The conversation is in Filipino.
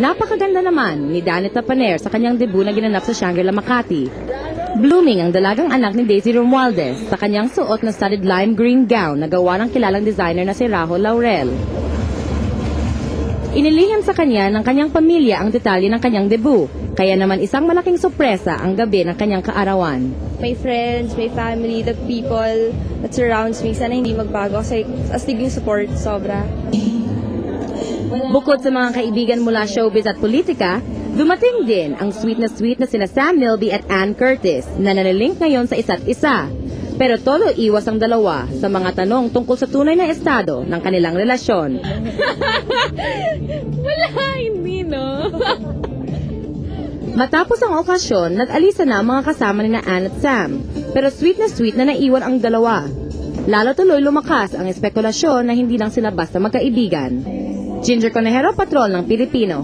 Napakaganda naman ni Danny Tapaner sa kanyang debut na ginanap sa Shangri-La Makati. Blooming ang dalagang anak ni Daisy Romualdez sa kanyang suot na studded lime green gown na gawa ng kilalang designer na si Rahul Laurel. Inilihim sa kanya ng kanyang pamilya ang detalye ng kanyang debut, kaya naman isang malaking sorpresa ang gabi ng kanyang kaarawan. My friends, my family, the people that surrounds me, sana hindi magbago kasi astig yung support, sobra. Bukod sa mga kaibigan mula showbiz at politika, dumating din ang sweet na sina Sam Milby at Ann Curtis na nanalink ngayon sa isa't isa. Pero tolo iwas ang dalawa sa mga tanong tungkol sa tunay na estado ng kanilang relasyon. Wala, hindi no. Matapos ang okasyon, nag-alisa na ang mga kasama ni Ann at Sam. Pero sweet na naiwan ang dalawa. Lalo tuloy lumakas ang espekulasyon na hindi lang sila basta magkaibigan. Ginger Conejero, Patrol ng Pilipino.